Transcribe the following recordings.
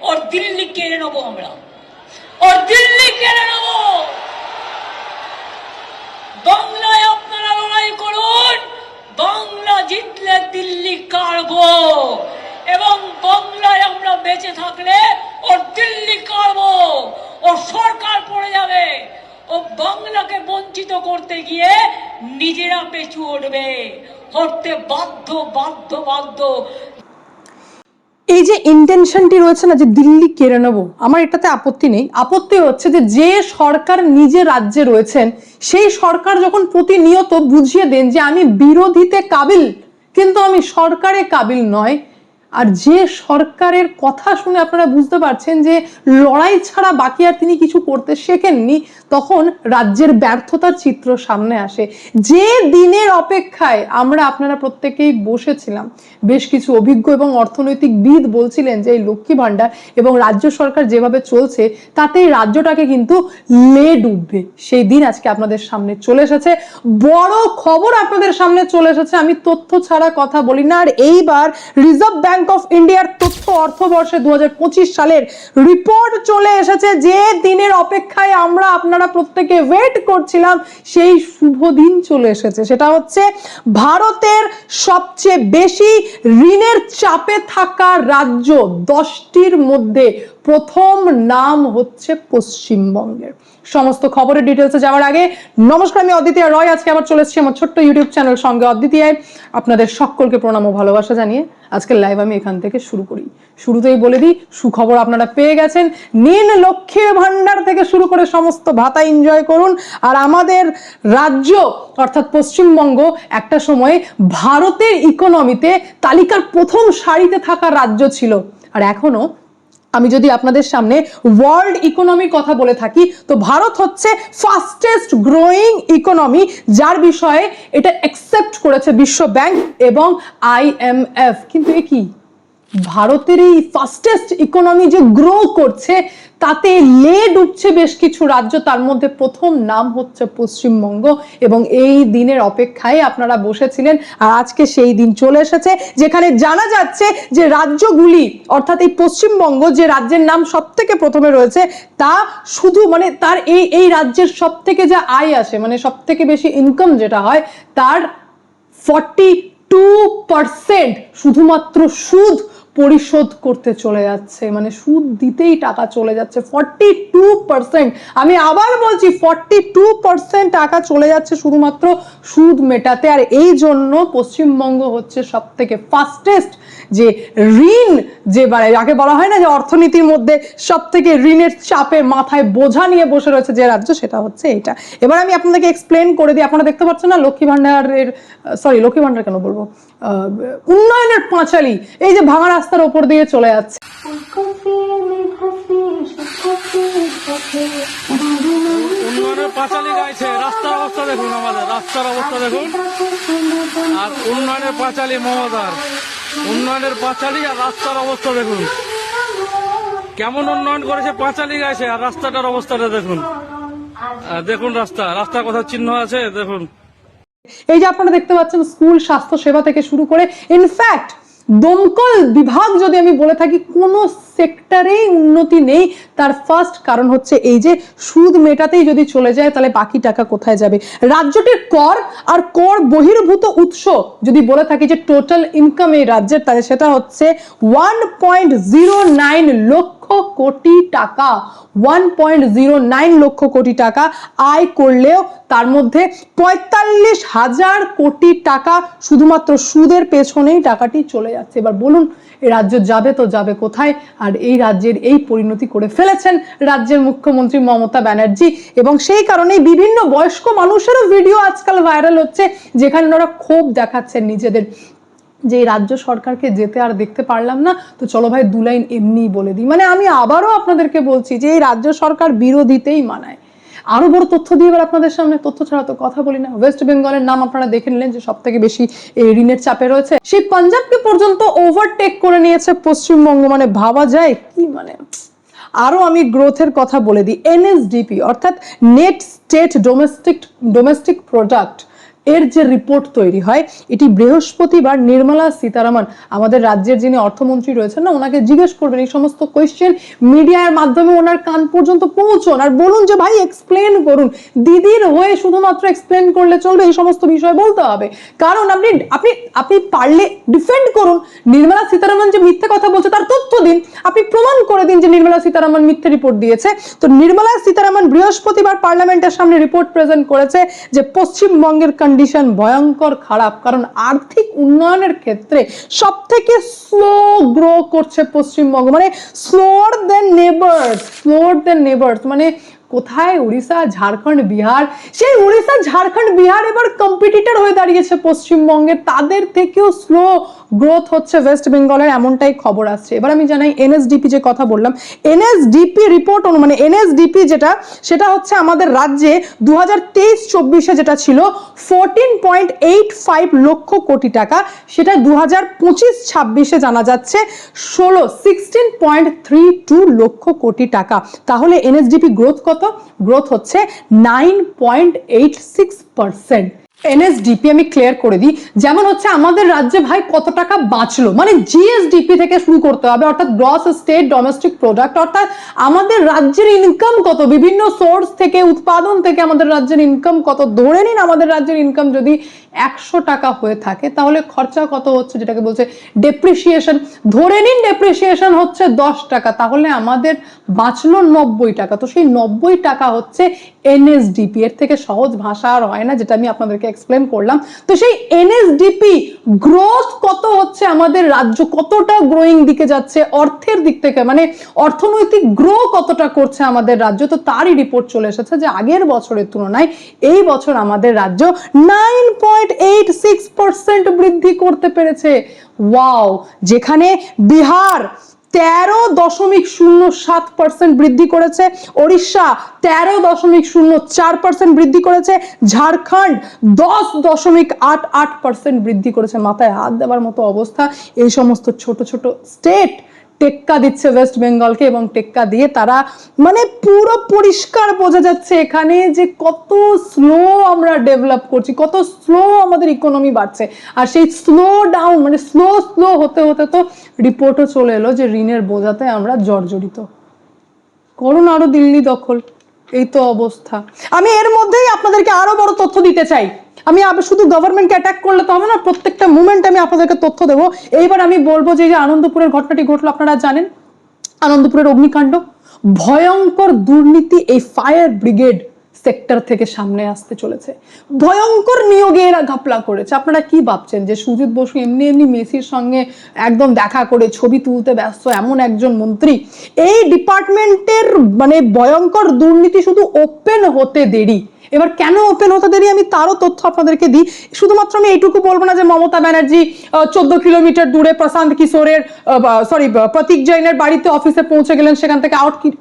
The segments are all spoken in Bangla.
और दिल्ली केड़े नेबो আমরা, और दिल्ली केड़े नेबो। বাংলায় আপনারা লড়াই করুন, বাংলা জিতলে দিল্লি কাড়বো, এবং বাংলায় আমরা বেঁচে থাকলে ওর দিল্লি কাড়বো, ও সরকার পড়ে যাবে, ও বাংলাকে বঞ্চিত করতে গিয়ে নিজেরা পেছু উঠবে, হতে বাধ্য বাধ্য বাধ্য। এই যে ইন্টেনশনটি রয়েছে না যে দিল্লি কেড়ে নেবো, আমার এটাতে আপত্তি নেই। আপত্তি হচ্ছে যে সরকার নিজে রাজ্যে রয়েছেন সেই সরকার যখন প্রতিনিয়ত বুঝিয়ে দেন যে আমি বিরোধীতে কাবিল কিন্তু আমি সরকারে কাবিল নয়, আর যে সরকারের কথা শুনে আপনারা বুঝতে পারছেন যে লড়াই ছাড়া বাকি আর তিনি কিছু করতে শেখেননি, তখন রাজ্যের ব্যর্থতার চিত্র সামনে আসে। যে দিনের অপেক্ষায় আমরা আপনারা প্রত্যেকেই বসেছিলাম, বেশ কিছু অভিজ্ঞ এবং অর্থনৈতিকবিদ বলছিলেন যে এই লক্ষ্মী ভান্ডার এবং রাজ্য সরকার যেভাবে চলছে তাতে রাজ্যটাকে কিন্তু লে ডুববে, সেই দিন আজকে আপনাদের সামনে চলে এসেছে। বড় খবর আপনাদের সামনে চলে এসেছে, আমি তথ্য ছাড়া কথা বলি না। আর এইবার রিজার্ভ ব্যাংক অফ ইন্ডিয়ার তথ্য অর্থবর্ষে 2025 সালের রিপোর্ট চলে এসেছে। যে দিনের অপেক্ষায় আমরা আপনারা প্রত্যেকে ওয়েট করছিলাম সেই শুভ দিন চলে এসেছে। সেটা হচ্ছে ভারতের সবচেয়ে বেশি ঋণের চাপে থাকা রাজ্য 10টির মধ্যে প্রথম নাম হচ্ছে পশ্চিমবঙ্গের। সমস্ত খবরের ডিটেলসে যাওয়ার আগে নমস্কার, আমি অদ্বিতীয়া রয়। আজকে আবার চলে এসেছি আমার ছোট্ট ইউটিউব চ্যানেল সঙ্গে অদ্বিতীয়ায়। আপনাদের সকলকে প্রণাম ও ভালোবাসা জানিয়ে আজকের লাইভ আমি এখান থেকে শুরু করি। শুরুতেই বলে দিই, সুখবর আপনারা পেয়ে গেছেন। নিন লক্ষ্মীর ভান্ডার থেকে শুরু করে সমস্ত ভাতা এনজয় করুন। আর আমাদের রাজ্য অর্থাৎ পশ্চিমবঙ্গ একটা সময় ভারতের ইকোনমিতে তালিকার প্রথম সারিতে থাকা রাজ্য ছিল, আর এখনো আমি যদি আপনাদের সামনে ওয়ার্ল্ড ইকোনমির কথা বলে থাকি তো ভারত হচ্ছে ফাস্টেস্ট গ্রোয়িং ইকোনমি, যার বিষয়ে এটা অ্যাকসেপ্ট করেছে বিশ্ব ব্যাংক এবং IMF। কিন্তু এ কি, ভারতের এই ফাস্টেস্ট ইকোনমি যে গ্রো করছে তাতে লে ডুবছে বেশ কিছু রাজ্য, তার মধ্যে প্রথম নাম হচ্ছে পশ্চিমবঙ্গ। এবং এই দিনের অপেক্ষায় আপনারা বসেছিলেন, আর আজকে সেই দিন চলে এসেছে যেখানে জানা যাচ্ছে যে রাজ্যগুলি অর্থাৎ এই পশ্চিমবঙ্গ যে রাজ্যের নাম সব থেকে প্রথমে রয়েছে তা শুধু মানে তার এই রাজ্যের সব থেকে যা আয় আসে, মানে সব থেকে বেশি ইনকাম যেটা হয় তার 42% শুধুমাত্র সুদ পরিশোধ করতে চলে যাচ্ছে, মানে সুদ দিতেই টাকা চলে যাচ্ছে 42%। আমি আবার বলছি 42% টাকা চলে যাচ্ছে শুধুমাত্র সুদ মেটাতে। আর এই জন্য পশ্চিমবঙ্গ হচ্ছে সব থেকে ফাস্টেস্ট যে ঋণ, যে যাকে বলা হয় না যে অর্থনীতির মধ্যে সব থেকে ঋণের চাপে মাথায় বোঝা নিয়ে বসে রয়েছে যে রাজ্য, সেটা হচ্ছে এটা। এবার আমি আপনাদেরকে এক্সপ্লেন করে দিই। আপনারা দেখতে পাচ্ছেন না লক্ষ্মী ভান্ডারের, সরি লক্ষ্মী ভান্ডার কেন বলবো, উন্নয়নের পাঁচালী এই যে ভাঙা রাস্তার উপর দিয়ে চলে যাচ্ছে। উন্নয়নের পাঁচালী গাইছে, রাস্তার অবস্থা দেখুন, আমাদের রাস্তার অবস্থা দেখুন। আর উন্নয়নের পাঁচালী মমতার, উন্নয়নের পাঁচালী আর রাস্তার অবস্থা দেখুন কেমন উন্নয়ন করেছে। পাঁচালী গাইছে আর রাস্তাটার অবস্থাটা দেখুন, দেখুন রাস্তার কোথাও চিহ্ন আছে দেখুন। এই যে আপনারা দেখতে পাচ্ছেন স্কুল, স্বাস্থ্য সেবা থেকে শুরু করে ইনফ্যাক্ট দমকল বিভাগ যদি আমি বলে থাকি কোনো সেক্টরেই উন্নতি নেই। তার ফার্স্ট কারণ হচ্ছে এই যে সুদ মেটাতেই যদি চলে যায় তাহলে বাকি টাকা কোথায় যাবে। রাজ্যটির কর আর কর বহির্ভূত উৎস যদি বলে থাকি যে টোটাল ইনকাম এই রাজ্যের, তাহলে সেটা হচ্ছে 1.09 লক্ষ কোটি টাকা। 1.09 লক্ষ কোটি টাকা আয় করলেও তার মধ্যে 45,000 কোটি টাকা শুধুমাত্র সুদের পেছনেই টাকাটি চলে যাচ্ছে। এবার বলুন এই রাজ্য যাবে তো যাবে কোথায়? আর এই রাজ্যের এই পরিণতি করে ফেলেছেন রাজ্যের মুখ্যমন্ত্রী মমতা ব্যানার্জি, এবং সেই কারণেই বিভিন্ন বয়স্ক মানুষেরও ভিডিও আজকাল ভাইরাল হচ্ছে যেখানে ওরা ক্ষোভ দেখাচ্ছেন নিজেদের যে রাজ্য সরকারকে যেতে আর দেখতে পারলাম না, তো চলো ভাই দু লাইন এমনি বলে দিই। মানে আমি আবারও আপনাদেরকে বলছি যে এই রাজ্য সরকার বিরোধীতেই মানায়। আরো বড় তথ্য দিয়ে এবার আপনাদের সামনে, তথ্য ছাড়া তো কথা বলি না। ওয়েস্ট বেঙ্গলের নাম আপনারা দেখে নিলেন যে সব থেকে বেশি ঋণের চাপে রয়েছে, সেই পাঞ্জাবকে পর্যন্ত ওভারটেক করে নিয়েছে পশ্চিমবঙ্গ। মানে ভাবা যায় কি, মানে আরো আমি গ্রোথের কথা বলে দিই। NSDP অর্থাৎ নেট স্টেট ডোমেস্টিক প্রোডাক্ট, এর যে রিপোর্ট তৈরি হয়, এটি বৃহস্পতিবার নির্মলা সীতারামন আমাদের রাজ্যের যিনি অর্থমন্ত্রী রয়েছেন না, ওনাকে জিজ্ঞেস করবেন এই সমস্ত কোয়েশ্চেন, মিডিয়ার মাধ্যমে ওনার কান পর্যন্ত পৌঁছন আর বলুন যে ভাই এক্সপ্লেন করুন। দিদির হয়ে শুধুমাত্র এক্সপ্লেন করলে চলবে? এই সমস্ত বিষয় বলতে হবে, কারণ আপনি আপনি আপনি পারলে ডিফেন্ড করুন। নির্মলা সীতারামন যে মিথ্যে কথা বলছে তার তথ্য দিন, আপনি প্রমাণ করে দিন যে নির্মলা সীতারামন মিথ্যে রিপোর্ট দিয়েছে। তো নির্মলা সীতারামন বৃহস্পতিবার পার্লামেন্টের সামনে রিপোর্ট প্রেজেন্ট করেছে যে পশ্চিমবঙ্গের কন্ডিশন ভয়ঙ্কর খারাপ, কারণ আর্থিক উন্নয়নের ক্ষেত্রে সব থেকে স্লো গ্রো করছে পশ্চিমবঙ্গ, মানে স্লোয়ার দেন নেবার্স, মানে কোথায় উড়িষ্যা, ঝাড়খণ্ড, বিহার, সেই উড়িষ্যা, ঝাড়খণ্ড, বিহার এবার কম্পিটিটর হয়ে দাঁড়িয়েছে পশ্চিমবঙ্গে, তাদের থেকেও স্লো গ্রোথ হচ্ছে ওয়েস্ট বেঙ্গলের, এমনটাই খবর আসছে। এবার আমি জানাই এনএসডিপি যে কথা বললাম, এনএসডিপি রিপোর্ট মানে এনএসডিপি যেটা, সেটা হচ্ছে আমাদের রাজ্যে 2023-24 যেটা ছিল 14.85 লক্ষ কোটি টাকা, সেটা 2025-26 জানা যাচ্ছে 16.32 লক্ষ কোটি টাকা। তাহলে এনএসডিপি গ্রোথ কত? গ্রোথ হচ্ছে 9.86%। এনএসডিপি আমি ক্লিয়ার করে দিই, যেমন হচ্ছে আমাদের রাজ্যে ভাই কত টাকা বাঁচলো, মানে জিএসডিপি থেকে শুরু করতে হবে, অর্থাৎ গ্রস স্টেট ডোমেস্টিক প্রোডাক্ট, অর্থাৎ আমাদের রাজ্যের ইনকাম কত, বিভিন্ন সোর্স থেকে, উৎপাদন থেকে আমাদের রাজ্যের ইনকাম কত। ধরে নিন আমাদের রাজ্যের ইনকাম যদি 100 টাকা হয়ে থাকে, তাহলে খরচা কত হচ্ছে, যেটাকে বলছে ডেপ্রিসিয়েশন। ধরে নিন ডেপ্রিসিয়েশন হচ্ছে 10 টাকা, তাহলে আমাদের বাঁচলো 90 টাকা। তো সেই 90 টাকা হচ্ছে এনএসডিপি। এর থেকে সহজ ভাষা আর হয় না, যেটা আমি আপনাদেরকে এক্সপ্লেন করলাম। তো সেই এনএসডিপি গ্রোথ কত হচ্ছে, আমাদের রাজ্য কতটা গ্রোয়িং দিকে যাচ্ছে অর্থের দিক থেকে, মানে অর্থনৈতিক গ্রো কতটা করছে আমাদের রাজ্য, তো তারই রিপোর্ট চলে এসেছে যে আগের বছরের তুলনায় এই বছর আমাদের রাজ্য 9.86% বৃদ্ধি করতে পেরেছে। ওয়াও! যেখানে বিহার 13.07% বৃদ্ধি করেছে, ওড়িশা 13.04% বৃদ্ধি করেছে, ঝাড়খণ্ড 10.88% বৃদ্ধি করেছে। মাথায় হাত দেওয়ার মতো অবস্থা। এই সমস্ত ছোট ছোট স্টেট টেক্কা দিচ্ছে ওয়েস্ট বেঙ্গলকে, এবং টেক্কা দিয়ে তারা মানে পুরো পরিষ্কার বোঝা যাচ্ছে এখানে যে কত স্লো আমরা ডেভেলপ করছি, কত স্লো আমাদের ইকোনমি বাড়ছে। আর সেই স্লো ডাউন মানে স্লো হতে হতে তো রিপোর্টও চলে এলো যে ঋণের বোঝাতে আমরা জর্জরিত। করুন আরো দিল্লি দখল, এই তো অবস্থা। আমি এর মধ্যেই আপনাদেরকে আরো বড় তথ্য দিতে চাই। আমি শুধু গভর্নমেন্টকে অ্যাটাক করলে তো হবে না, প্রত্যেকটা মুভমেন্ট আমি আপনাদেরকে তথ্য দেবো। এইবার আমি বলবো যে আনন্দপুরের ঘটনাটি ঘটলো, আপনারা জানেন আনন্দপুরের অগ্নিকাণ্ড, ভয়ঙ্কর দুর্নীতি এই ফায়ার ব্রিগেড সেক্টর থেকে সামনে আসতে চলেছে। ভয়ঙ্কর নিয়োগে এরা ঘাপলা করেছে। আপনারা কি ভাবছেন যে সুজিত বসু এমনি এমনি মেসির সঙ্গে একদম দেখা করে ছবি তুলতে ব্যস্ত এমন একজন মন্ত্রী? এই ডিপার্টমেন্টের মানে ভয়ঙ্কর দুর্নীতি শুধু ওপেন হতে দেরি। এবার কেন ওপেন হতে দেরি আমি তারও তথ্য আপনাদেরকে দিই। শুধুমাত্র আমি এইটুকু বলবো না যে মমতা ব্যানার্জি 14 কিলোমিটার দূরে প্রশান্ত কিশোরের প্রতীক জৈনের বাড়িতে অফিসে পৌঁছে গেলেন, সেখান থেকে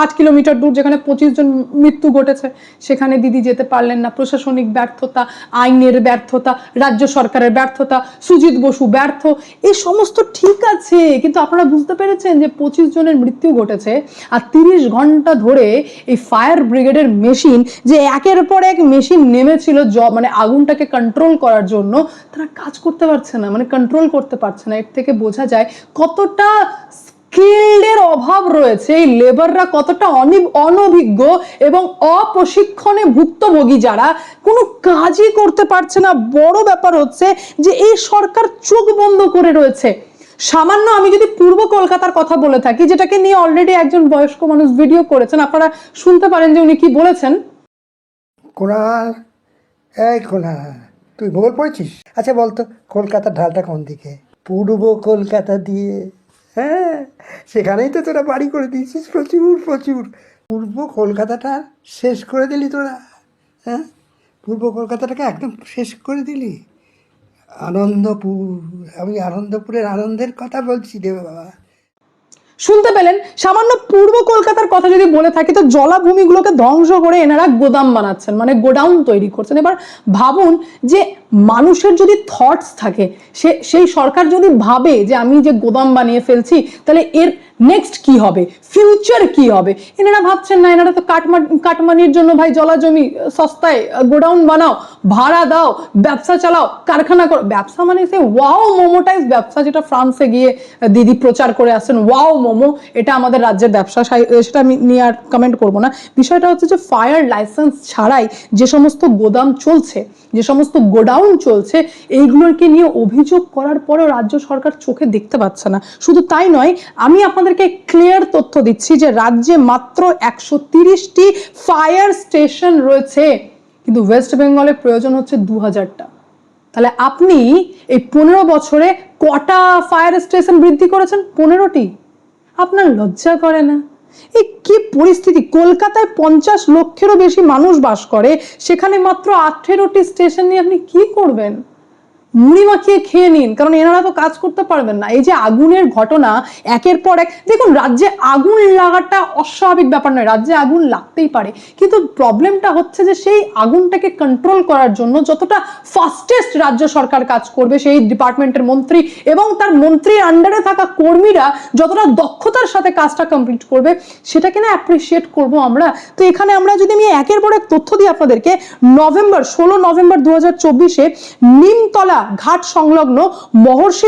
8 কিলোমিটার দূর যেখানে 25 জন মৃত্যু ঘটেছে সেখানে দিদি যেতে পারলেন না। প্রশাসনিক ব্যর্থতা, আইনের ব্যর্থতা, রাজ্য সরকারের ব্যর্থতা, সুজিত বসু ব্যর্থ, এই সমস্ত ঠিক আছে, কিন্তু আপনারা বুঝতে পেরেছেন যে 25 জনের মৃত্যু ঘটেছে আর 30 ঘন্টা ধরে এই ফায়ার ব্রিগেডের মেশিন যে একের পর এক মেশিন নেমেছিল মানে আগুনটাকে কন্ট্রোল করার জন্য, তারা কাজ করতে পারছে না, মানে কন্ট্রোল করতে পারছে না। এর থেকে বোঝা যায় কতটা স্কিলের অভাব রয়েছে, এই লেবাররা কতটা অনভিজ্ঞ এবং অপ্রশিক্ষণে ভুক্তভোগী, যারা কোনো কাজই করতে পারছে না। বড় ব্যাপার হচ্ছে যে এই সরকার চোখ বন্ধ করে রয়েছে। সামান্য আমি যদি পূর্ব কলকাতার কথা বলে থাকি, যেটাকে নিয়ে অলরেডি একজন বয়স্ক মানুষ ভিডিও করেছেন, আপনারা শুনতে পারেন যে উনি কি বলেছেন। কুণাল, এই কুণাল, তুই ভূগোল পড়েছিস? আচ্ছা বলতো কলকাতার ঢালটা কোন দিকে? পূর্ব কলকাতা দিয়ে। হ্যাঁ, সেখানেই তো তোরা বাড়ি করে দিয়েছিস প্রচুর প্রচুর। পূর্ব কলকাতাটা শেষ করে দিলি তোরা। হ্যাঁ, পূর্ব কলকাতাটাকে একদম শেষ করে দিলি। আনন্দপুর, আমি আনন্দপুরের আনন্দের কথা বলছি রে বাবা। শুনতে পেলেন? সামান্য পূর্ব কলকাতার কথা যদি বলে থাকি, তো জলাভূমিগুলোকে ধ্বংস করে এনারা গোদাম বানাচ্ছেন, মানে গোডাউন তৈরি করছেন। এবার ভাবুন যে মানুষের যদি থটস থাকে, সেই সরকার যদি ভাবে যে আমি যে গোদাম বানিয়ে ফেলছি তাহলে এর নেক্সট কি হবে, ফিউচার কি হবে, এনারা ভাবছেন না। এনারা তো কাটমানির জন্য ভাই জলা জমি সস্তায় গোডাউন বানাও, ভাড়া দাও, ব্যবসা চালাও, কারখানা করো। ব্যবসা মানে সে ওয়াও মোমোটাইজ ব্যবসা, যেটা ফ্রান্সে গিয়ে দিদি প্রচার করে আসছেন, ওয়াও মোমো, এটা আমাদের রাজ্যের ব্যবসা, সেটা আমি নিয়ে আর কমেন্ট করবো না। বিষয়টা হচ্ছে যে ফায়ার লাইসেন্স ছাড়াই যে সমস্ত গোদাম চলছে, যে সমস্ত গোডাউন চলছে, এইগুলোকে নিয়ে অভিযোগ করার পরেও রাজ্য সরকার চোখে দেখতে পাচ্ছে না। শুধু তাই নয়, আমি আপনাদেরকে ক্লিয়ার তথ্য দিচ্ছি যে রাজ্যে মাত্র 130টি ফায়ার স্টেশন রয়েছে, কিন্তু ওয়েস্ট বেঙ্গলে প্রয়োজন হচ্ছে 2000টা। তাহলে আপনি এই 15 বছরে কটা ফায়ার স্টেশন বৃদ্ধি করেছেন? 15টি। আপনার লজ্জা করে না? এই কি পরিস্থিতি! কলকাতায় 50 লক্ষেরও বেশি মানুষ বাস করে, সেখানে মাত্র 18টি স্টেশন নিয়ে আপনি কি করবেন? মুড়ি মাখিয়ে খেয়ে নিন, কারণ এনারা তো কাজ করতে পারবেন না। এই যে আগুনের ঘটনা একের পর এক, দেখুন রাজ্যে আগুন লাগাটা অস্বাভাবিক ব্যাপার নয়, রাজ্যে আগুন লাগতেই পারে, কিন্তু প্রবলেমটা হচ্ছে যে সেই আগুনটাকে কন্ট্রোল করার জন্য যতটা ফাস্টেস্ট রাজ্য সরকার কাজ করবে, সেই ডিপার্টমেন্টের মন্ত্রী এবং তার মন্ত্রীর আন্ডারে থাকা কর্মীরা যতটা দক্ষতার সাথে কাজটা কমপ্লিট করবে, সেটাকে না অ্যাপ্রিসিয়েট করবো আমরা। তো এখানে আমরা যদি আমি একের পর এক তথ্য দিই আপনাদেরকে, 16 নভেম্বর 2024-এ নিমতলা ঘাট সংলগ্ন মহর্ষি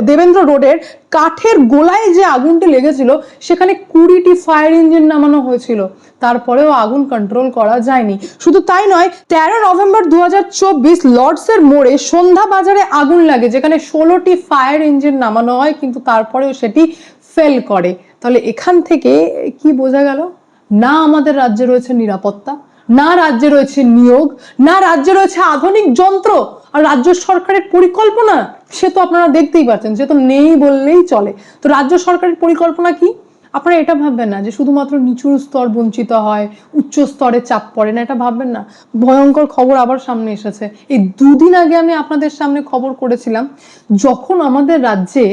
দেবেন্দ্র রোডের কাঠের গোলায় যে আগুনটি লেগেছিল, সেখানে 20টি ফায়ার ইঞ্জিন নামানো হয়েছিল, তারপরেও আগুন কন্ট্রোল করা যায়নি। শুধু তাই নয়, 13 নভেম্বর 2024 লর্ডসের মোড়ে সন্ধ্যা বাজারে আগুন লাগে, যেখানে 16টি ফায়ার ইঞ্জিন নামানো হয়, কিন্তু তারপরেও সেটি ফেল করে। তাহলে এখান থেকে কি বোঝা গেল? না আমাদের রাজ্যে রয়েছে নিরাপত্তা, না রাজ্যে রয়েছে নিয়োগ, না রাজ্যে রয়েছে আধুনিক যন্ত্র, আর রাজ্য সরকারের পরিকল্পনা সে তো আপনারা দেখতেই পাচ্ছেন, সে তো নেই বললেই চলে। তো রাজ্য সরকারের পরিকল্পনা কি? আপনারা এটা ভাববেন না যে শুধুমাত্র নিচু স্তর বঞ্চিত হয়, উচ্চ স্তরে চাপ পড়ে না, এটা ভাববেন না। ভয়ঙ্কর খবর আবার সামনে এসেছে। এই 2 দিন আগে আমি আপনাদের সামনে খবর করেছিলাম, যখন আমাদের রাজ্যে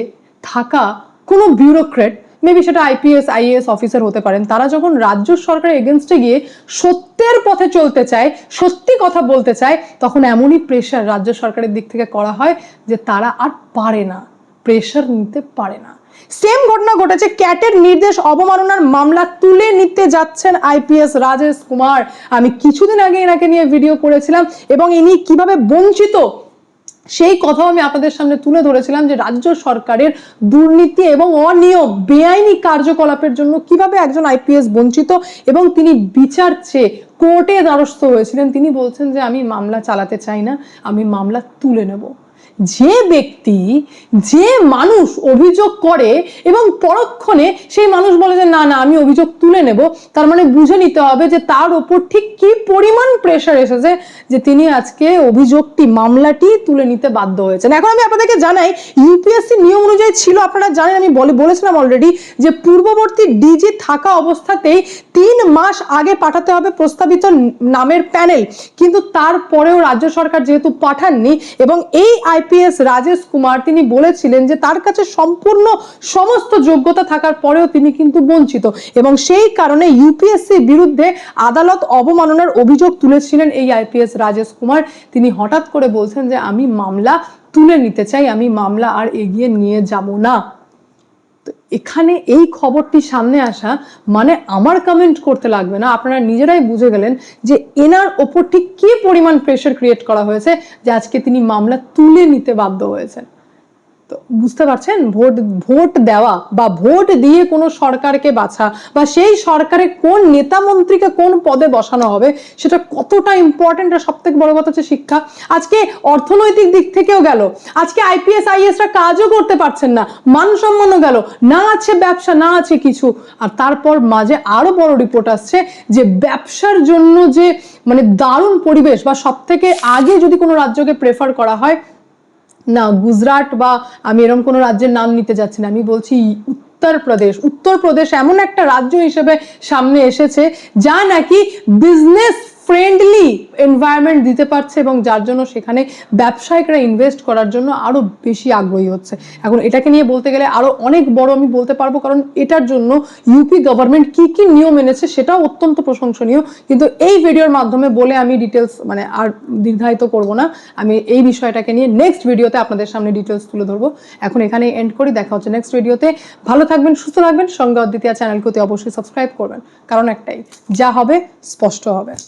থাকা কোনো বিউরোক্রেট, মেবি সেটা IPS IAS অফিসার হতে পারেন, তারা যখন রাজ্য সরকারের এগেনস্টে গিয়ে সত্যের পথে চলতে চায়, সত্যি কথা বলতে চায়, তখন এমনই প্রেশার রাজ্য সরকারের দিক থেকে করা হয় যে তারা আর পারে না, প্রেশার নিতে পারে না। সেম ঘটনা ঘটেছে, ক্যাটের নির্দেশ অবমাননার মামলা তুলে নিতে যাচ্ছেন IPS রাজেশ কুমার। আমি কিছুদিন আগে এনাকে নিয়ে ভিডিও করেছিলাম এবং ইনি কিভাবে বঞ্চিত সেই কথাও আমি আপনাদের সামনে তুলে ধরেছিলাম, যে রাজ্য সরকারের দুর্নীতি এবং অনিয়ম, বেআইনি কার্যকলাপের জন্য কিভাবে একজন IPS বঞ্চিত, এবং তিনি বিচার চেয়ে কোর্টে দ্বারস্থ হয়েছিলেন। তিনি বলছেন যে আমি মামলা চালাতে চাই না, আমি মামলা তুলে নেব। যে ব্যক্তি, যে মানুষ অভিযোগ করে এবং পরক্ষণে সেই মানুষ বলে যে না না আমি অভিযোগ তুলে নেব, তার মানে বুঝে নিতে হবে যে তার উপর ঠিক কি পরিমাণ প্রেশার এসেছে যে তিনি আজকে অভিযোগটি, মামলাটি তুলে নিতে বাধ্য হয়েছেন। এখন আমি আপনাদেরকে জানাই, UPSC নিয়ম অনুযায়ী ছিল, আপনারা জানেন, আমি বলেছিলাম অলরেডি, যে পূর্ববর্তী DG থাকা অবস্থাতেই 3 মাস আগে পাঠাতে হবে প্রস্তাবিত নামের প্যানেল, কিন্তু তারপরেও রাজ্য সরকার যেহেতু পাঠাননি, এবং এই IPS রাজেশ কুমার তিনি বলেছিলেন যে তার কাছে সম্পূর্ণ সমস্ত যোগ্যতা থাকার পরেও তিনি কিন্তু বঞ্চিত, এবং সেই কারণে UPSCর বিরুদ্ধে আদালত অবমাননার অভিযোগ তুলেছিলেন এই IPS রাজেশ কুমার। তিনি হঠাৎ করে বলছেন যে আমি মামলা তুলে নিতে চাই, আমি মামলা আর এগিয়ে নিয়ে যাব না। তো এখানে এই খবরটি সামনে আসা মানে আমার কমেন্ট করতে লাগবে না, আপনারা নিজেরাই বুঝে গেলেন যে এনার ওপর ঠিক কি পরিমাণ প্রেশার ক্রিয়েট করা হয়েছে যে আজকে তিনি মামলা তুলে নিতে বাধ্য হয়েছেন। তো বুঝতে পারছেন, ভোট দেওয়া বা ভোট দিয়ে কোনো সরকারকে বাছা, বা সেই সরকারে কোন নেতা মন্ত্রীকে কোন পদে বসানো হবে, সেটা কতটা ইম্পর্টেন্ট। আর সব থেকে বড় কথা হচ্ছে শিক্ষা। আজকে অর্থনৈতিক দিক থেকেও গেল, আজকে IPS IASরা কাজও করতে পারছেন না, মান সম্মানও গেল, না আছে ব্যবসা, না আছে কিছু। আর তারপর মাঝে আরো বড় রিপোর্ট আসছে যে ব্যবসার জন্য যে মানে দারুণ পরিবেশ, বা সব থেকে আগে যদি কোনো রাজ্যকে প্রেফার করা হয় না, গুজরাট বা আমি এরকম কোনো রাজ্যের নাম নিতে যাচ্ছি না, আমি বলছি উত্তরপ্রদেশ এমন একটা রাজ্য হিসেবে সামনে এসেছে যা নাকি বিজনেস ফ্রেন্ডলি এনভায়রনমেন্ট দিতে পারছে এবং যার জন্য সেখানে ব্যবসায়িকরা ইনভেস্ট করার জন্য আরো বেশি আগ্রহী হচ্ছে। এখন এটাকে নিয়ে বলতে গেলে আরো অনেক বড় আমি বলতে পারবো, কারণ এটার জন্য ইউপি গভর্নমেন্ট কি কি নিয়ম এনেছে সেটাও অত্যন্ত প্রশংসনীয়, কিন্তু এই ভিডিওর মাধ্যমে বলে আমি ডিটেলস মানে আর দীর্ঘায়িত করব না। আমি এই বিষয়টাকে নিয়ে নেক্সট ভিডিওতে আপনাদের সামনে ডিটেলস তুলে ধরবো। এখন এখানে এন্ড করি, দেখা হচ্ছে নেক্সট ভিডিওতে। ভালো থাকবেন, সুস্থ থাকবেন, সঙ্গে অদ্বিতীয়া চ্যানেলকে অবশ্যই সাবস্ক্রাইব করবেন, কারণ একটাই, যা হবে স্পষ্ট হবে।